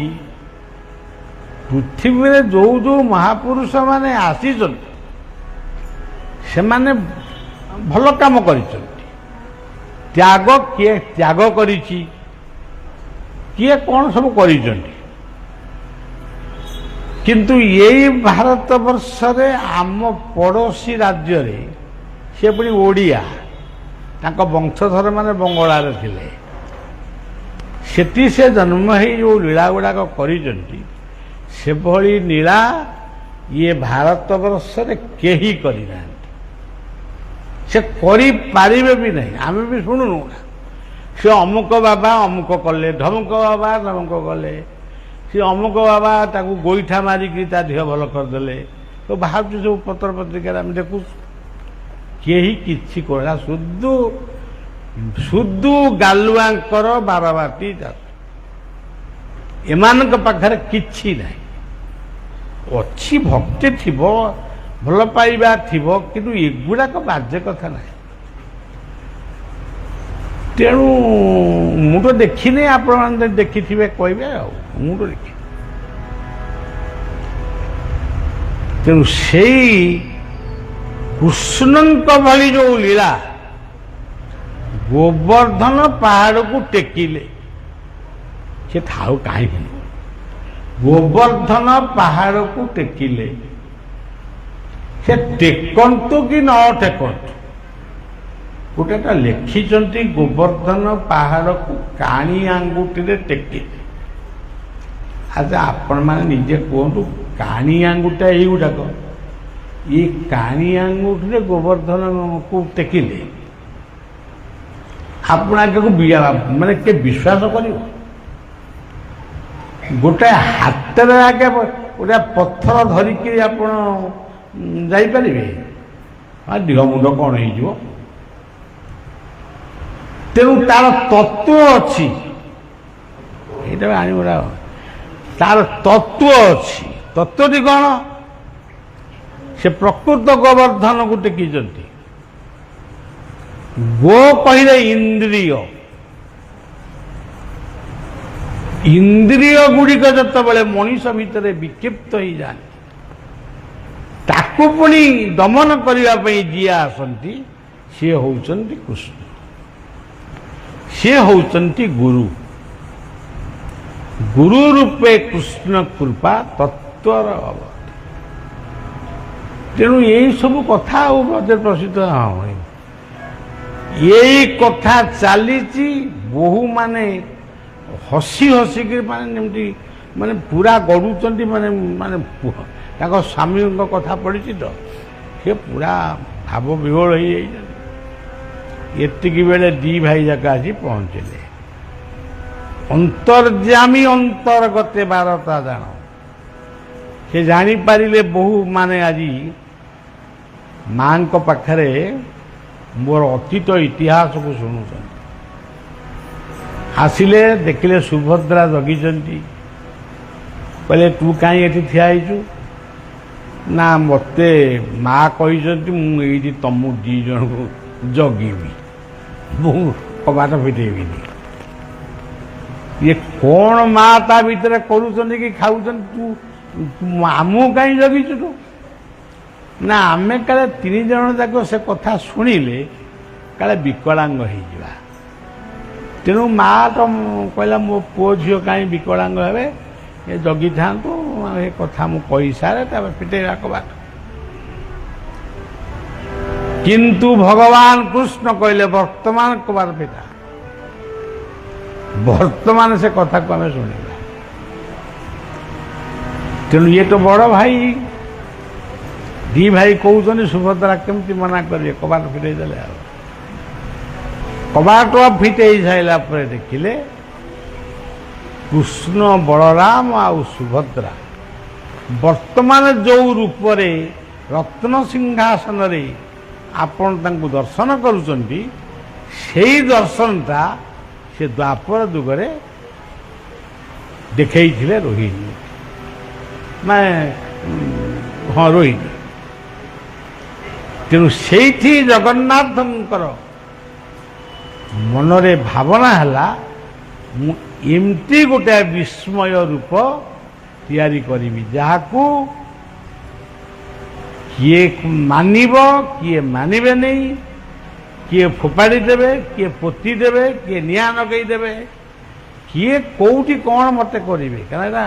ପୃଥିବୀରେ ଯୋଉ ଯୋଉ ମହାପୁରୁଷ ମାନେ ଆସିଛନ୍ତି ସେମାନେ ଭଲ କାମ କରିଛନ୍ତି। ତ୍ୟାଗ, କିଏ ତ୍ୟାଗ କରିଛି, କିଏ କ'ଣ ସବୁ କରିଛନ୍ତି। କିନ୍ତୁ ଏଇ ଭାରତ ବର୍ଷରେ ଆମ ପଡ଼ୋଶୀ ରାଜ୍ୟରେ, ସେ ପୁଣି ଓଡ଼ିଆ, ତାଙ୍କ ବଂଶଧର ମାନେ ବଙ୍ଗଳାରେ ଥିଲେ, ସେଠି ସେ ଜନ୍ମ ହେଇ ଯେଉଁ ଲୀଳା ଗୁଡ଼ାକ କରିଛନ୍ତି, ସେଭଳି ଲୀଳା ଇଏ ଭାରତବର୍ଷରେ କେହି କରିନାହାନ୍ତି। ସେ କରିପାରିବେ ବି ନାହିଁ। ଆମେ ବି ଶୁଣୁନୁ ନା, ସେ ଅମୁକ ବାବା ଅମୁକ କଲେ, ଢମକ ବାବା ଢମକ କଲେ, ସେ ଅମୁକ ବାବା ତାକୁ ଗୋଇଠା ମାରିକି ତା ଦେହ ଭଲ କରିଦେଲେ। ତ ବାହାରୁଛି ସବୁ ପତ୍ର ପତ୍ରିକାରେ ଆମେ ଦେଖୁଛୁ, କେହି କିଛି କଲା, ସୁଦୁ ଗାଲୁଆଙ୍କର ବାରବାଟୀ ଚାଷ। ଏମାନଙ୍କ ପାଖରେ କିଛି ନାହିଁ। ଅଛି, ଭକ୍ତି ଥିବ, ଭଲ ପାଇବା ଥିବ, କିନ୍ତୁ ଏଗୁଡ଼ାକ ବାଜେ କଥା ନାହିଁ। ତେଣୁ ମୁଁ ତ ଦେଖିନି, ଆପଣମାନେ ଦେଖିଥିବେ କହିବେ ଆଉ, ମୁଁ ତ ଦେଖିନି। ତେଣୁ ସେଇ କୃଷ୍ଣଙ୍କ ଭଳି ଯେଉଁ ଲୀଳା, ଗୋବର୍ଦ୍ଧନ ପାହାଡ଼କୁ ଟେକିଲେ, ସେ ଥାଉ କାହିଁକି, ଗୋବର୍ଦ୍ଧନ ପାହାଡ଼କୁ ଟେକିଲେ, ସେ ଟେକନ୍ତୁ କି ନ ଟେକନ୍ତୁ, ଗୋଟେଟା ଲେଖିଛନ୍ତି, ଗୋବର୍ଦ୍ଧନ ପାହାଡ଼କୁ କାଣି ଆଙ୍ଗୁଠିରେ ଟେକିଲେ। ଆଚ୍ଛା, ଆପଣମାନେ ନିଜେ କୁହନ୍ତୁ, କାଣି ଆଙ୍ଗୁଠା ଏଇଗୁଡ଼ାକ, ଏ କାଣି ଆଙ୍ଗୁଠିରେ ଗୋବର୍ଦ୍ଧନକୁ ଟେକିଲେ, ଆପଣ ଆଗକୁ ମାନେ କିଏ ବିଶ୍ୱାସ କରିବ? ଗୋଟେ ହାତରେ ଆଗେ ଗୋଟେ ପଥର ଧରିକିରି ଆପଣ ଯାଇପାରିବେ? ଦେହ ମୁଣ୍ଡ କ'ଣ ହେଇଯିବ। ତେଣୁ ତାର ତତ୍ତ୍ୱ ଅଛି, ଏଇଟା ଆଣିଗୁଡ଼ା, ତାର ତତ୍ତ୍ୱ ଅଛି। ତତ୍ତ୍ୱଟି କ'ଣ? ସେ ପ୍ରକୃତ ଗୋବର୍ଦ୍ଧନକୁ ଟେକିଛନ୍ତି। ଗୋ କହିଲେ ଇନ୍ଦ୍ରିୟ, ଇନ୍ଦ୍ରିୟ ଗୁଡ଼ିକ ଯେତେବେଳେ ମଣିଷ ଭିତରେ ବିକ୍ଷିପ୍ତ ହେଇଯାଆନ୍ତି, ତାକୁ ପୁଣି ଦମନ କରିବା ପାଇଁ ଯିଏ ଆସନ୍ତି, ସିଏ ହେଉଛନ୍ତି କୃଷ୍ଣ, ସିଏ ହେଉଛନ୍ତି ଗୁରୁ। ଗୁରୁ ରୂପେ କୃଷ୍ଣ କୃପା ତତ୍ତ୍ୱର ଅବଧି। ତେଣୁ ଏଇ ସବୁ କଥା ଆଉ ବ୍ରଜରେ ପ୍ରସିଦ୍ଧ ହଁ, ଏଇ କଥା ଚାଲିଛି। ବୋହୂମାନେ ହସି ହସିକି ମାନେ ଯେମିତି ମାନେ ପୁରା ଗଡ଼ୁଛନ୍ତି, ମାନେ ମାନେ ତାଙ୍କ ସ୍ୱାମୀଙ୍କ କଥା ପଡ଼ିଛି ତ, ସେ ପୁରା ଭାବ ବିହୋଳ ହେଇଯାଇଛନ୍ତି। ଏତିକି ବେଳେ ଦି ଭାଇ ଯାକ ଆସି ପହଞ୍ଚିଲେ। ଅନ୍ତର୍ଯାମୀ ଅନ୍ତର୍ଗତେ ବାରତା ଜାଣ, ସେ ଜାଣିପାରିଲେ ବୋହୂ ମାନେ ଆଜି ମାଙ୍କ ପାଖରେ ମୋର ଅତୀତ ଇତିହାସକୁ ଶୁଣୁଛନ୍ତି। ଆସିଲେ, ଦେଖିଲେ ସୁଭଦ୍ରା ଜଗିଛନ୍ତି। କହିଲେ, ତୁ କାହିଁ ଏଠି ଠିଆ ହେଇଛୁ? ନା, ମୋତେ ମା କହିଛନ୍ତି ମୁଁ ଏଇଠି ତମକୁ ଦି ଜଣଙ୍କୁ ଜଗିବି, ମୁଁ କବାଟ ଫିଟେଇବିନି। ଇଏ କ'ଣ ମା ତା ଭିତରେ କରୁଛନ୍ତି କି ଖାଉଛନ୍ତି, ତୁ ଆମକୁ କାହିଁ ଜଗିଛୁ ତୁ? ନା ଆମେ କାଳେ 3 ଜଣ ଯାକ ସେ କଥା ଶୁଣିଲେ କାଳେ ବିକଳାଙ୍ଗ ହେଇଯିବା। ତେଣୁ ମା ତ କହିଲା ମୋ ପୁଅ ଝିଅ କାହିଁ ବିକଳାଙ୍ଗ ହେବେ, ଏ ଜଗିଥାନ୍ତୁ, ଏ କଥା ମୁଁ କହିସାରେ ତାପରେ ଫିଟେଇବା କବାଟ। କିନ୍ତୁ ଭଗବାନ କୃଷ୍ଣ କହିଲେ ବର୍ତ୍ତମାନ କବାଟ ଫିଟା, ବର୍ତ୍ତମାନ ସେ କଥାକୁ ଆମେ ଶୁଣିବା। ତେଣୁ ଇଏ ତ ବଡ଼ ଭାଇ, 2 ଭାଇ କହୁଛନ୍ତି ସୁଭଦ୍ରା କେମିତି ମନା କରିବେ, କବାଟ ଫିଟେଇ ଦେଲେ। ଆଉ କବାଟ ଫିଟେଇ ସାରିଲା ପରେ ଦେଖିଲେ କୃଷ୍ଣ, ବଳରାମ ଆଉ ସୁଭଦ୍ରା ବର୍ତ୍ତମାନ ଯେଉଁ ରୂପରେ ରତ୍ନ ସିଂହାସନରେ ଆପଣ ତାଙ୍କୁ ଦର୍ଶନ କରୁଛନ୍ତି, ସେଇ ଦର୍ଶନଟା ସେ ଦ୍ୱାପର ଯୁଗରେ ଦେଖେଇଥିଲେ ରୋହିଣୀ, ମାନେ ହଁ ରୋହିଣୀ। ତେଣୁ ସେଇଠି ଜଗନ୍ନାଥଙ୍କର ମନରେ ଭାବନା ହେଲା ମୁଁ ଏମିତି ଗୋଟାଏ ବିସ୍ମୟ ରୂପ ତିଆରି କରିବି, ଯାହାକୁ କିଏ ମାନିବ, କିଏ ମାନିବେ ନାହିଁ, କିଏ ଫୋପାଡ଼ି ଦେବେ, କିଏ ପୋତି ଦେବେ, କିଏ ନିଆଁ ଲଗେଇ ଦେବେ, କିଏ କୋଉଠି କ'ଣ ମୋତେ କରିବେ। କାରଣ ଏଇଟା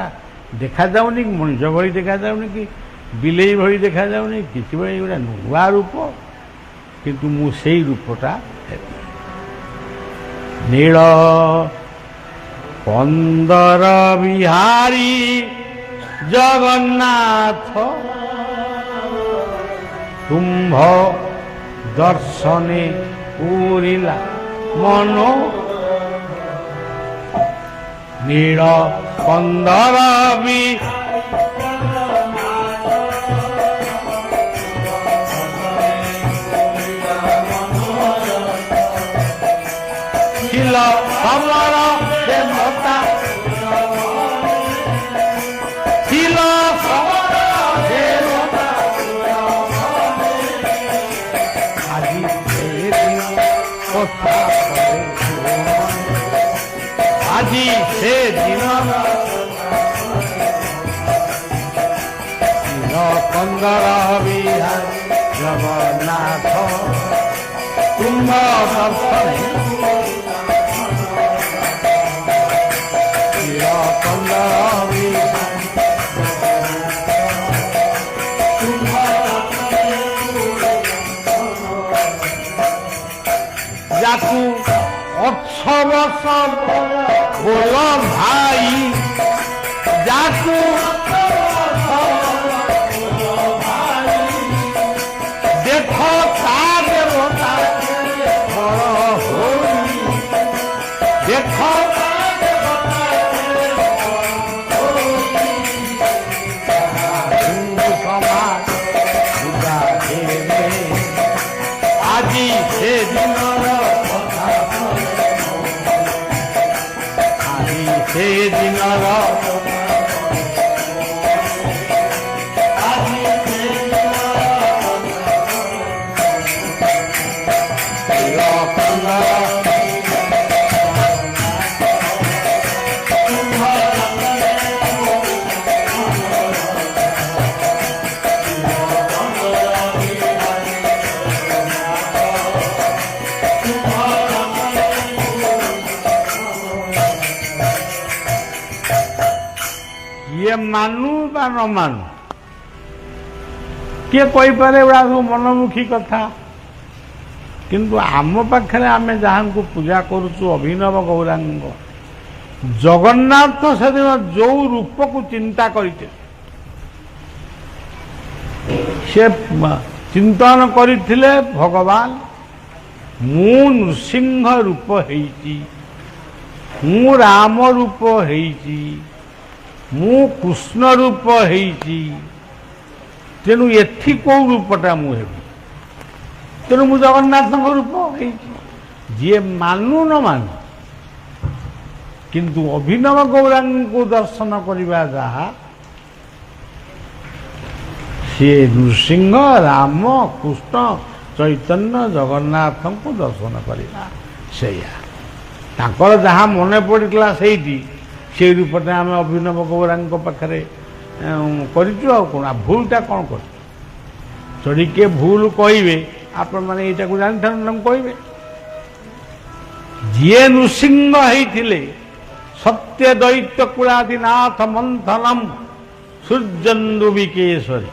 ଦେଖାଯାଉନି, ମଣିଷ ଭଳି ଦେଖାଯାଉନି, କି ବିଲେଇ ଭଳି ଦେଖାଯାଉନି, କିଛି ଭଳି ଗୋଟେ ନୂଆ ରୂପ, କିନ୍ତୁ ମୁଁ ସେଇ ରୂପଟା ହେବି। ନୀଳ କନ୍ଦର ବିହାରୀ ଜଗନ୍ନାଥ ତୁମ୍ଭ ଦର୍ଶନେ ପୁରିଲା ମନ। ନୀଳ କନ୍ଦର ছিল ସମର ଦେବତା, ছিল ସମର ଦେବତା, ଆଜି ସେଦିନ କଥା ପଡ଼େ, ଆଜି ସେଦିନ କନ୍ଦର ବିହାରୀ ଜଗନ୍ନାଥ ତୁମ୍ଭ ଦର୍ଶନେ যাকু 8 ବର୍ଷ ବୋଲ ଭାଇ, ଯାକୁ ଦେଖ ତା ଦେବତା ବଳ ହୋଇ, ଦେଖ ଆଜି ସେଦିନର କଥା, ଆଜି ସେଦିନର କିଏ ମାନୁ ବା ନ ମାନୁ, କିଏ କହିପାରେ ଏଗୁଡ଼ା ସବୁ ମନମୁଖୀ କଥା, କିନ୍ତୁ ଆମ ପାଖରେ ଆମେ ଯାହାଙ୍କୁ ପୂଜା କରୁଛୁ ଅଭିନବ ଗୌରାଙ୍ଗ ଜଗନ୍ନାଥ ସେଦିନ ଯେଉଁ ରୂପକୁ ଚିନ୍ତା କରିଥିଲେ, ସେ ଚିନ୍ତନ କରିଥିଲେ ଭଗବାନ ମୁଁ ନୃସିଂହ ରୂପ ହେଇଛି, ମୁଁ ରାମ ରୂପ ହେଇଛି, ମୁଁ କୃଷ୍ଣ ରୂପ ହେଇଛି, ତେଣୁ ଏଠି କୋଉ ରୂପଟା ମୁଁ ହେବି, ତେଣୁ ମୁଁ ଜଗନ୍ନାଥଙ୍କ ରୂପ ହେଇଛି। ଯିଏ ମାନୁ ନ ମାନୁ, କିନ୍ତୁ ଅଭିନବ ଗୌରାଙ୍ଗଙ୍କୁ ଦର୍ଶନ କରିବା ଯାହା, ସିଏ ନୃସିଂହ, ରାମ, କୃଷ୍ଣ, ଚୈତନ୍ୟ, ଜଗନ୍ନାଥଙ୍କୁ ଦର୍ଶନ କରିବା ସେଇଆ। ତାଙ୍କର ଯାହା ମନେ ପଡ଼ିଥିଲା ସେଇଠି, ସେଇ ରୂପଟା ଆମେ ଅଭିନବ ଗୌରାଙ୍କ ପାଖରେ କରିଛୁ ଆଉ କ'ଣ ଭୁଲଟା କ'ଣ କରିଛୁ ଯଦି କିଏ ଭୁଲ କହିବେ ଆପଣମାନେ ଏଇଟାକୁ ଜାଣିଥାନ୍ତି ତାଙ୍କୁ କହିବେ ଯିଏ ନୃସିଂହ ହେଇଥିଲେ ସତ୍ୟ ଦୈତ୍ୟ କୁଳାଦିନାଥ ମନ୍ଥନମ୍ ସୂର୍ଯ୍ୟନ୍ଦୁବିକେଶ୍ୱରୀ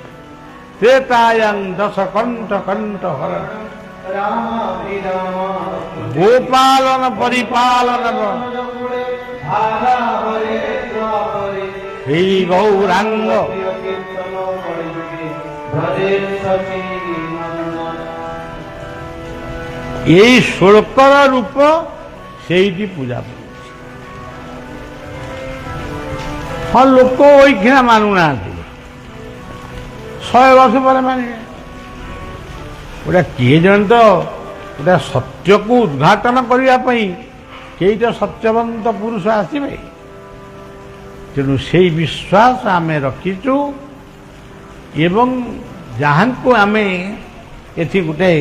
ତ୍ରେତାୟଂ ଦଶ କଣ୍ଠ କଣ୍ଠ ହରଣ ଗୋପାଳନ ପରିପାଳନ ଶ୍ରୀ ଗୌରାଙ୍ଗ এই ଷୋଳକର ରୂପ ସେଇଠି ପୂଜା ପାଉଛି ହଁ ଲୋକ ଏଇଖିଣା ମାନୁନାହାନ୍ତି 100 ବର୍ଷ ପରେ ମାନିବେ ଗୋଟା କିଏ ଜଣେ ତ ଗୋଟା ସତ୍ୟକୁ ଉଦ୍ଘାଟନ କରିବା ପାଇଁ କେଇଟା ସତ୍ୟବନ୍ତ ପୁରୁଷ ଆସିବେ ତେଣୁ ସେଇ ବିଶ୍ୱାସ ଆମେ ରଖିଛୁ ଏବଂ ଯାହାଙ୍କୁ ଆମେ ଏଠି ଗୋଟେ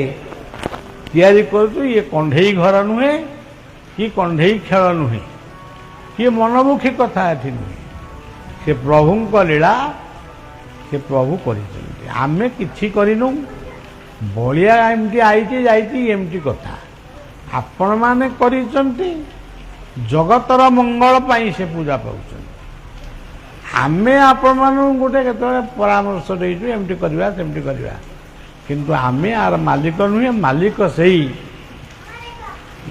ତିଆରି କରୁଛୁ ଇଏ କଣ୍ଢେଇ ଘର ନୁହେଁ କି କଣ୍ଢେଇ ଖେଳ ନୁହେଁ କିଏ ମନମୁଖୀ କଥା ଏଠି ନୁହେଁ ସେ ପ୍ରଭୁଙ୍କ ଲୀଳା ସେ ପ୍ରଭୁ କରିଛନ୍ତି ଆମେ କିଛି କରିନୁ ବଳିଆ ଏମିତି ଆଇଛି ଯାଇଛି ଏମିତି କଥା ଆପଣମାନେ କରିଛନ୍ତି ଜଗତର ମଙ୍ଗଳ ପାଇଁ ସେ ପୂଜା ପାଉଛନ୍ତି ଆମେ ଆପଣମାନଙ୍କୁ ଗୋଟେ କେତେବେଳେ ପରାମର୍ଶ ଦେଇଛୁ ଏମିତି କରିବା ସେମିତି କରିବା କିନ୍ତୁ ଆମେ ଆର ମାଲିକ ନୁହେଁ ମାଲିକ ସେଇ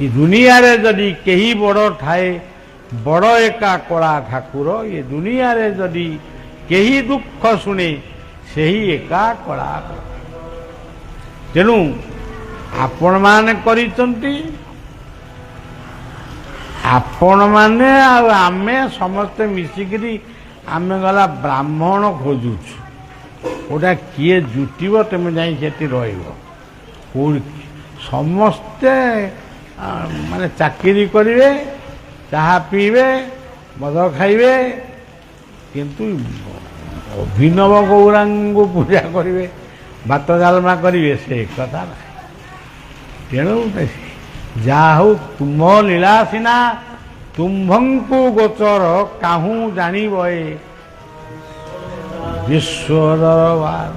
ଏ ଦୁନିଆରେ ଯଦି କେହି ବଡ଼ ଥାଏ ବଡ଼ ଏକା କଳା ଠାକୁର ଏ ଦୁନିଆରେ ଯଦି କେହି ଦୁଃଖ ଶୁଣେ ସେହି ଏକା କଳା ତେଣୁ ଆପଣମାନେ କରିଛନ୍ତି ଆପଣମାନେ ଆଉ ଆମେ ସମସ୍ତେ ମିଶିକିରି ଆମେ ଗଲା ବ୍ରାହ୍ମଣ ଖୋଜୁଛୁ ଗୋଟା କିଏ ଜୁଟିବ ତୁମେ ଯାଇ ସେଠି ରହିବ ସମସ୍ତେ ମାନେ ଚାକିରି କରିବେ ଚାହା ପିଇବେ ମଦ ଖାଇବେ କିନ୍ତୁ ଅଭିନବ ଗୌରାଙ୍କୁ ପୂଜା କରିବେ ଭାତ ଡାଲମା କରିବେ ସେ କଥା ନାହିଁ ତେଣୁ ଯାହା ହଉ ତୁମ ଲୀଳା ସିନା ତୁମ୍ଭଙ୍କୁ ଗୋଚର କାହୁଁ ଜାଣିବ ଏ ବିଶ୍ୱଦରବାର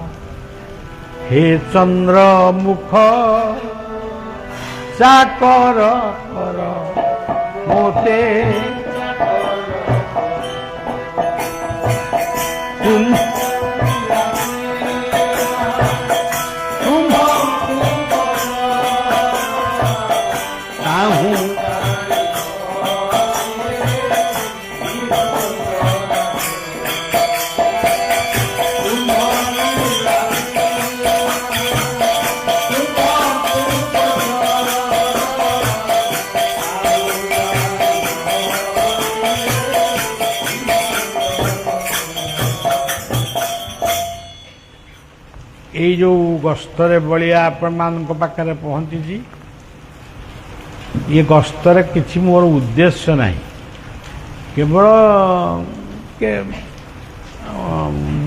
ହେ ଚନ୍ଦ୍ର ମୁଖ ଚାକର କର ମୋତେ এই ଯେଉଁ ଗସ୍ତରେ ବଳିଆ ଆପଣମାନଙ୍କ ପାଖରେ ପହଞ୍ଚିଛି ଏ ଗସ୍ତରେ କିଛି ମୋର ଉଦ୍ଦେଶ୍ୟ ନାହିଁ କେବଳ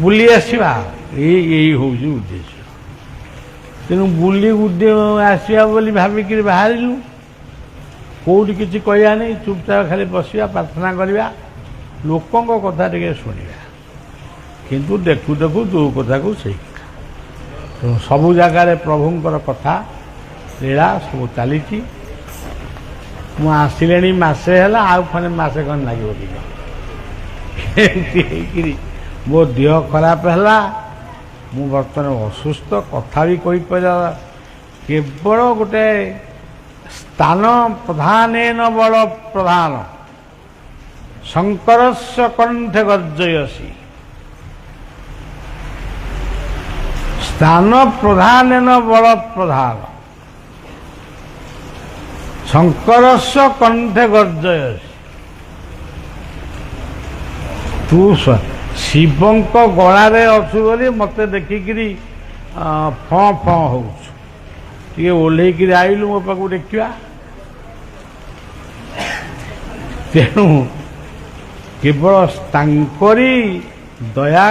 ବୁଲି ଆସିବା ଏଇ ହେଉଛି ଉଦ୍ଦେଶ୍ୟ ତେଣୁ ବୁଲି ଆସିବା ବୋଲି ଭାବିକିରି ବାହାରିଲୁ କେଉଁଠି କିଛି କହିବା ନାହିଁ ଚୁପଚାପ ଖାଲି ବସିବା ପ୍ରାର୍ଥନା କରିବା ଲୋକଙ୍କ କଥା ଟିକେ ଶୁଣିବା କିନ୍ତୁ ଦେଖୁ ଦେଖୁ ଯେଉଁ କଥାକୁ ସେଇ ସବୁ ଜାଗାରେ ପ୍ରଭୁଙ୍କର କଥା ଲୀଳା ସବୁ ଚାଲିଛି ମୁଁ ଆସିଲେଣି ମାସେ ହେଲା ଆଉ ଖଣ୍ଡେ ମାସେ ଖଣ୍ଡେ ଲାଗିବ ଟିକେ ଏମିତି ହେଇକିରି ମୋ ଦେହ ଖରାପ ହେଲା ମୁଁ ବର୍ତ୍ତମାନ ଅସୁସ୍ଥ କଥା ବି କହିପାରିବା କେବଳ ଗୋଟେ ସ୍ଥାନ ପ୍ରଧାନେନ ବଳ ପ୍ରଧାନ ଶଙ୍କରସ୍ୟ କଣ୍ଠେ ଗର୍ଜୟସୀ ସ୍ଥାନ ପ୍ରଧାନେନ ବଳ ପ୍ରଧାନ ଶଙ୍କରସ୍ୟ କଣ୍ଠେ ଗର୍ଜୟସୀ ତୁ ଶିବଙ୍କ ଗଳାରେ ଅଛୁ ବୋଲି ମୋତେ ଦେଖିକିରି ଫଁ ଫଁ ହଉଛୁ ଟିକେ ଓହ୍ଲେଇକିରି ଆଇଲୁ ମୋ ପାଖକୁ ଦେଖିବା ତେଣୁ କେବଳ ତାଙ୍କରି ଦୟା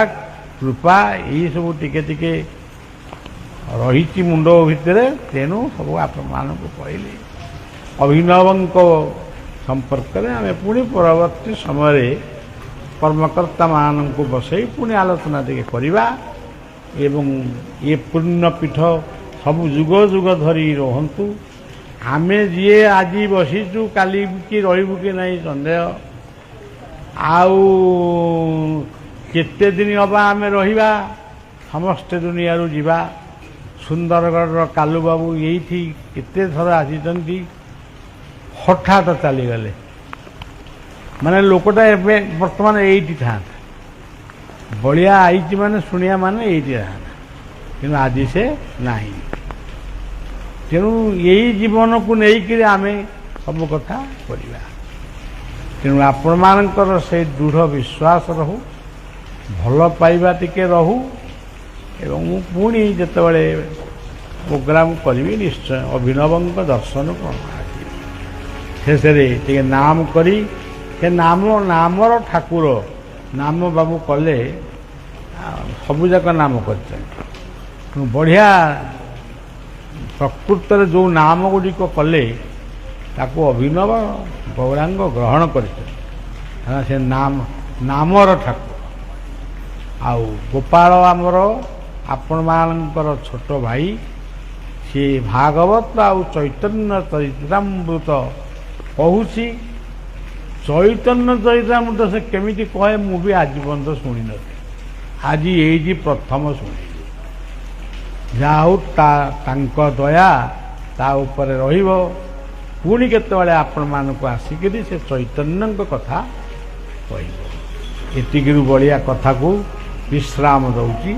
କୃପା ଏଇସବୁ ଟିକେ ଟିକେ ରହିଛି ମୁଣ୍ଡ ଭିତରେ ତେଣୁ ସବୁ ଆପଣମାନଙ୍କୁ କହିଲି ଅଭିନବଙ୍କ ସମ୍ପର୍କରେ ଆମେ ପୁଣି ପରବର୍ତ୍ତୀ ସମୟରେ କର୍ମକର୍ତ୍ତାମାନଙ୍କୁ ବସେଇ ପୁଣି ଆଲୋଚନା ଟିକେ କରିବା ଏବଂ ଏ ପୂର୍ଣ୍ଣପୀଠ ସବୁ ଯୁଗ ଯୁଗ ଧରି ରହନ୍ତୁ। ଆମେ ଯିଏ ଆଜି ବସିଛୁ କାଲି କି ରହିବୁ କି ନାହିଁ ସନ୍ଦେହ। ଆଉ କେତେ ଦିନ ହବା ଆମେ ରହିବା, ସମସ୍ତେ ଦୁନିଆରୁ ଯିବା। ସୁନ୍ଦରଗଡ଼ର କାଲୁବାବୁ ଏଇଠି କେତେ ଥର ଆସିଛନ୍ତି, ହଠାତ୍ ଚାଲିଗଲେ। ମାନେ ଲୋକଟା ଏବେ ବର୍ତ୍ତମାନ ଏଇଠି ଥାନ୍ତା, ବଳିଆ ଆଇଛି ମାନେ ଶୁଣିବା ମାନେ ଏଇଠି ଥାନ୍ତା, କିନ୍ତୁ ଆଜି ସେ ନାହିଁ। ତେଣୁ ଏଇ ଜୀବନକୁ ନେଇକରି ଆମେ ସବୁ କଥା କରିବା। ତେଣୁ ଆପଣମାନଙ୍କର ସେଇ ଦୃଢ଼ ବିଶ୍ୱାସ ରହୁ, ଭଲ ପାଇବା ଟିକେ ରହୁ। ଏବଂ ମୁଁ ପୁଣି ଯେତେବେଳେ ପ୍ରୋଗ୍ରାମ କରିବି ନିଶ୍ଚୟ ଅଭିନବଙ୍କ ଦର୍ଶନକୁ ଆସିବି। ଶେଷରେ ଟିକେ ନାମ କରି ସେ ନାମର ଠାକୁର ନାମ ବାବୁ କଲେ, ସବୁଯାକ ନାମ କରିଛନ୍ତି। ବଢ଼ିଆ ପ୍ରକୃତରେ ଯେଉଁ ନାମ ଗୁଡ଼ିକ କଲେ ତାକୁ ଅଭିନବ ଗୌରାଙ୍ଗ ଗ୍ରହଣ କରିଛନ୍ତି, କାରଣ ସେ ନାମର ଠାକୁର। ଆଉ ଗୋପାଳ ଆମର ଆପଣମାନଙ୍କର ଛୋଟ ଭାଇ, ସିଏ ଭାଗବତ ଆଉ ଚୈତନ୍ୟ ଚରିତାମୃତ କହୁଛି। ଚୈତନ୍ୟ ଚରିତାମୃତ ସେ କେମିତି କହେ ମୁଁ ବି ଆଜି ପର୍ଯ୍ୟନ୍ତ ଶୁଣିନଥିଲି, ଆଜି ଏଇଠି ପ୍ରଥମ ଶୁଣିଲି। ଯାହା ହଉ ତାଙ୍କ ଦୟା ତା ଉପରେ ରହିବ। ପୁଣି କେତେବେଳେ ଆପଣମାନଙ୍କୁ ଆସିକରି ସେ ଚୈତନ୍ୟଙ୍କ କଥା କହିବ। ଏତିକିରୁ ବଳିଆ କଥାକୁ ବିଶ୍ରାମ ଦେଉଛି।